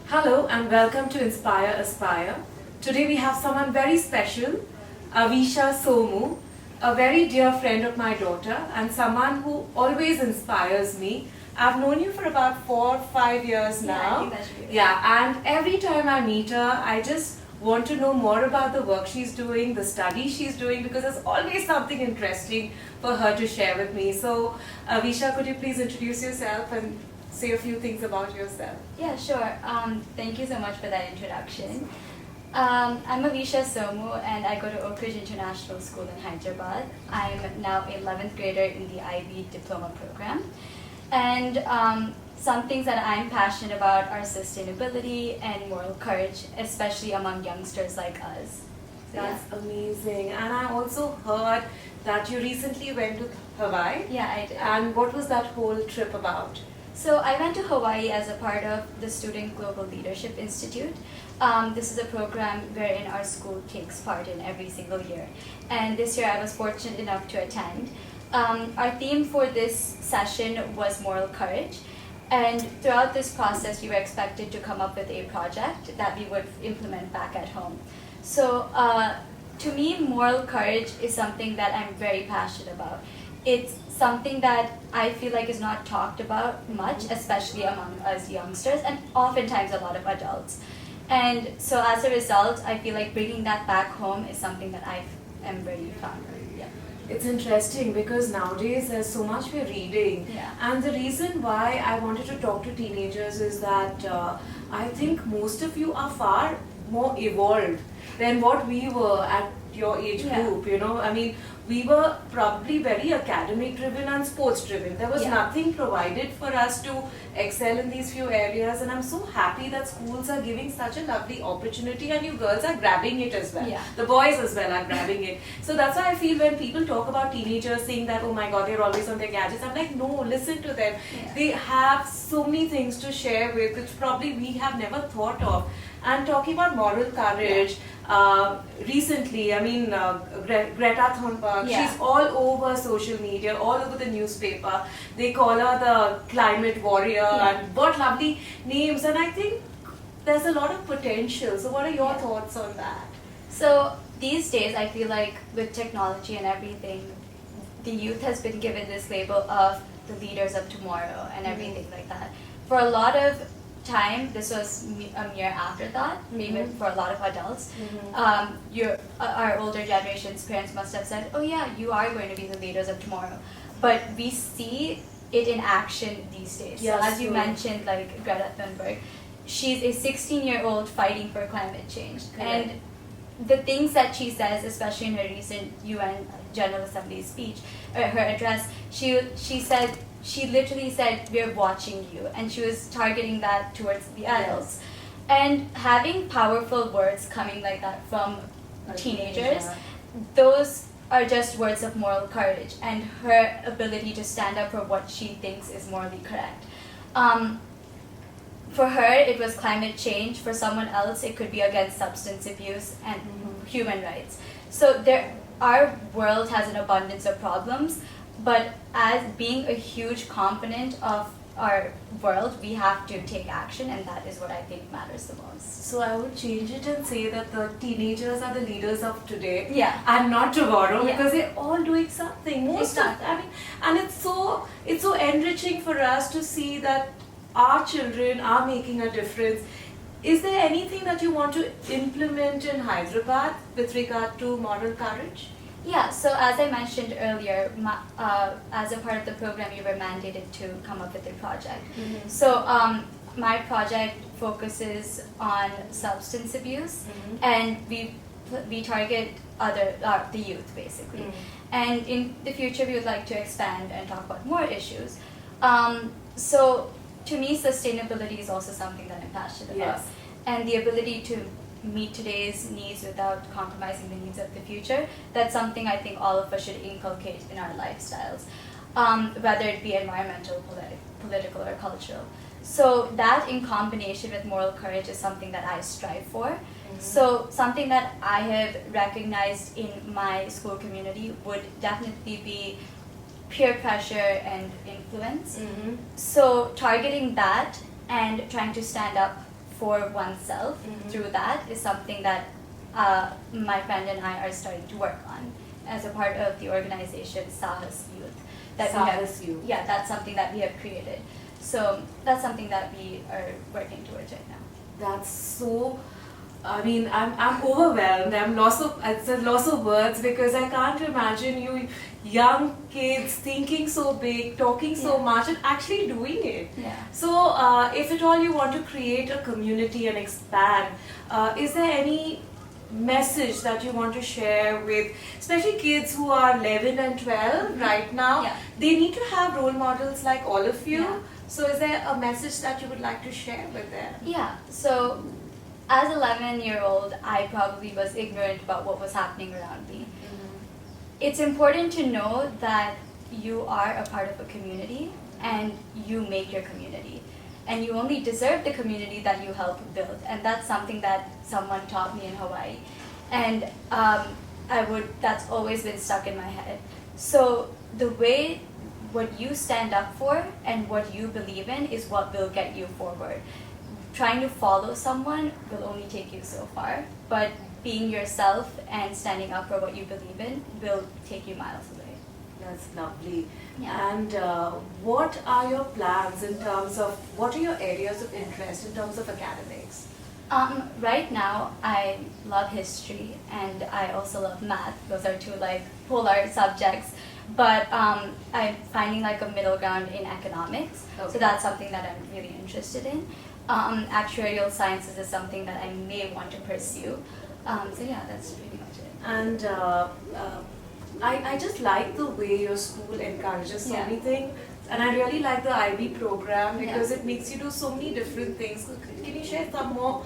Hello and welcome to Inspire Aspire. Today we have someone very special, Avisha Somu, a very dear friend of my daughter and someone who always inspires me. I've known you for about 4 or 5 years now. Yeah, I think that's really and every time I meet her, I just want to know more about the work she's doing, the study she's doing, because there's always something interesting for her to share with me. So, Avisha, could you please introduce yourself and say a few things about yourself? Yeah, sure. Thank you so much for that introduction. I'm Avisha Somu and I go to Oak Ridge International School in Hyderabad. I'm now an 11th grader in the IB diploma program. And some things that I'm passionate about are sustainability and moral courage, especially among youngsters like us. So, That's amazing. And I also heard that you recently went to Hawaii. yeah, I did. And what was that whole trip about? So I went to Hawaii as a part of the Student Global Leadership Institute. This is a program wherein our school takes part in every single year. And this year I was fortunate enough to attend. Our theme for this session was moral courage. And throughout this process, we were expected to come up with a project that we would implement back at home. So to me, moral courage is something that I'm very passionate about. It's something that I feel like is not talked about much, especially among us youngsters and oftentimes a lot of adults. And so as a result, I feel like bringing that back home is something that I am very fond of. Yeah. It's interesting because nowadays there's so much we're reading. Yeah. And the reason why I wanted to talk to teenagers is that I think most of you are far more evolved than what we were at your age Yeah. group, you know. I mean, we were probably very academic driven and sports driven. There was Yeah. nothing provided for us to excel in these few areas, and I'm so happy that schools are giving such a lovely opportunity and you girls are grabbing it as well. Yeah. The boys as well are grabbing it. So that's why I feel when people talk about teenagers saying that, oh my god, they're always on their gadgets, I'm like, no, listen to them. Yeah. They have so many things to share with which probably we have never thought of. And talking about moral courage, recently, I mean, Greta Thunberg, Yeah. she's all over social media, all over the newspaper. They call her the climate warrior, Yeah. and what lovely names. And I think there's a lot of potential. So, what are your Yeah. thoughts on that? So these days, I feel like with technology and everything, the youth has been given this label of the leaders of tomorrow and everything like that. For a lot of time, this was a mere afterthought, even for a lot of adults. Our older generation's parents must have said, oh yeah, you are going to be the leaders of tomorrow. But we see it in action these days. Yes, so as you true. mentioned, like Greta Thunberg, she's a 16-year-old fighting for climate change. Correct. And the things that she says, especially in her recent UN General Assembly speech, her address, she literally said, we're watching you, and she was targeting that towards the adults. And having powerful words coming like that from teenagers, those are just words of moral courage and her ability to stand up for what she thinks is morally correct. For her, it was climate change. For someone else, it could be against substance abuse and human rights. So our world has an abundance of problems, but as being a huge component of our world, we have to take action, and that is what I think matters the most. So I would change it and say that the teenagers are the leaders of today, Yeah. and not tomorrow, Yeah. because they're all doing something. Exactly. I mean, and it's so enriching for us to see that our children are making a difference. Is there anything that you want to implement in Hyderabad with regard to moral courage? Yeah, so as I mentioned earlier, as a part of the program, you were mandated to come up with a project. So my project focuses on substance abuse, and we target the youth basically. And in the future, we would like to expand and talk about more issues. So to me, sustainability is also something that I'm passionate about, Yes. and the ability to meet today's needs without compromising the needs of the future. That's something I think all of us should inculcate in our lifestyles, whether it be environmental, political, or cultural. So that in combination with moral courage is something that I strive for. So something that I have recognized in my school community would definitely be peer pressure and influence. So targeting that and trying to stand up for oneself through that is something that my friend and I are starting to work on as a part of the organization SAHAS Youth. SAHAS Youth. Yeah, that's something that we have created. So that's something that we are working towards right now. That's so. I mean, I'm overwhelmed. It's a loss of words because I can't imagine you young kids thinking so big, talking so much, and actually doing it. Yeah. So, if at all you want to create a community and expand, is there any message that you want to share with, especially kids who are 11 and 12 right now? Yeah. They need to have role models like all of you. Yeah. So, is there a message that you would like to share with them? Yeah. So, as 11-year-old, I probably was ignorant about what was happening around me. It's important to know that you are a part of a community and you make your community. And you only deserve the community that you help build. And that's something that someone taught me in Hawaii. And that's always been stuck in my head. So the way what you stand up for and what you believe in is what will get you forward. Trying to follow someone will only take you so far, but being yourself and standing up for what you believe in will take you miles away. That's lovely. Yeah. And what are your plans in terms of, what are your areas of interest in terms of academics? Right now, I love history and I also love math. Those are two polar subjects. But I'm finding a middle ground in economics. Okay. So that's something that I'm really interested in. Actuarial sciences is something that I may want to pursue. So yeah, that's pretty much it. And I just like the way your school encourages so many things. And I really like the IB program because it makes you do so many different things. Can you share some more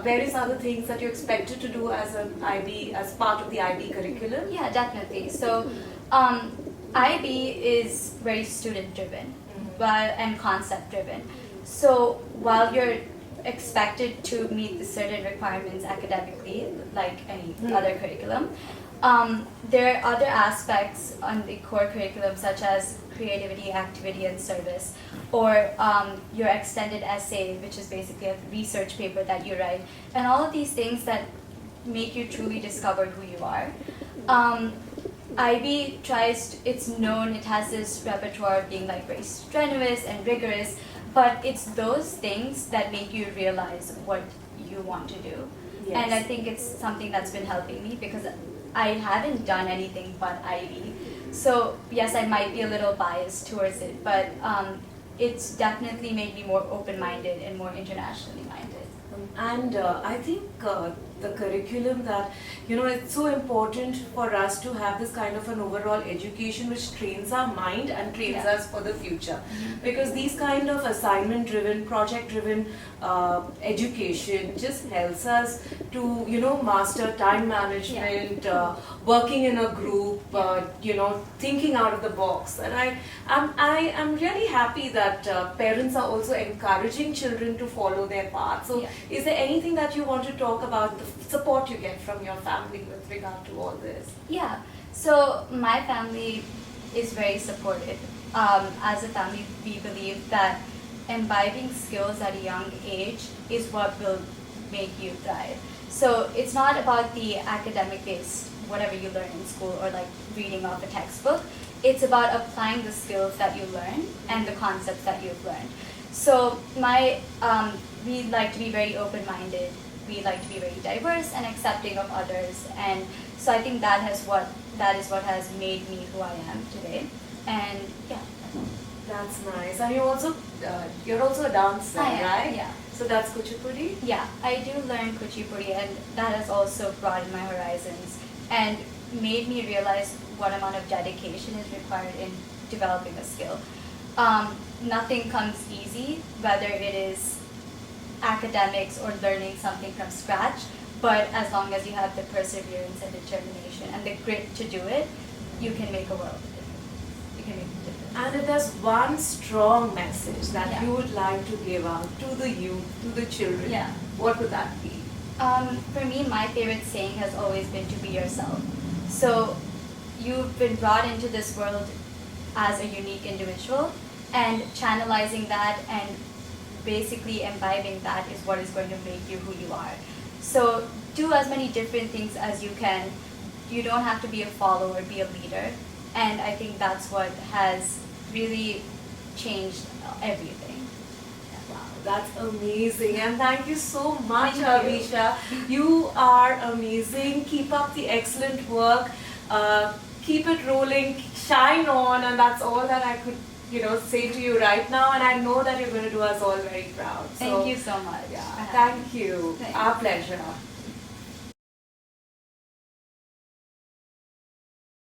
various other things that you're expected to do as an IB, as part of the IB curriculum? Yeah, definitely. So IB is very student driven and concept driven. So while you're expected to meet the certain requirements academically, like any other curriculum, there are other aspects on the core curriculum such as creativity, activity, and service, or your extended essay, which is basically a research paper that you write, and all of these things that make you truly discover who you are. IB it has this repertoire of being very strenuous and rigorous, but it's those things that make you realize what you want to do. Yes. And I think it's something that's been helping me because I haven't done anything but IB. So yes, I might be a little biased towards it, but it's definitely made me more open-minded and more internationally minded. And I think the curriculum that, it's so important for us to have this kind of an overall education which trains our mind and trains us for the future. Because these kind of assignment-driven, project-driven education just helps us to, master time management, working in a group, thinking out of the box. And I'm really happy that parents are also encouraging children to follow their path. So is there anything that you want to talk about, the support you get from your family with regard to all this? Yeah, so my family is very supportive. As a family, we believe that imbibing skills at a young age is what will make you thrive. So it's not about the academic base, whatever you learn in school or reading off a textbook. It's about applying the skills that you learn and the concepts that you've learned. So we like to be very open-minded. We like to be very diverse and accepting of others. And so I think that is what has made me who I am today. And yeah. That's nice. And you're also a dancer, I am, right? yeah. So that's Kuchipudi? Yeah, I do learn Kuchipudi, and that has also broadened my horizons and made me realize what amount of dedication is required in developing a skill. Nothing comes easy, whether it is academics or learning something from scratch, but as long as you have the perseverance and determination and the grit to do it, you can make a world of difference. You can make a difference. And if there's one strong message that you would like to give out to the youth, to the children, what would that be? For me, my favorite saying has always been to be yourself. So you've been brought into this world as a unique individual, and channelizing that and basically imbibing that is what is going to make you who you are. So do as many different things as you can. You don't have to be a follower, be a leader. And I think that's what has really changed everything. Wow, that's amazing, and thank you so much, Thank you. Avisha. You are amazing. Keep up the excellent work. Keep it rolling. Shine on, and that's all that I could, say to you right now. And I know that you're going to do us all very proud. Thank you so much. Yeah, thank you. Thanks. Our pleasure.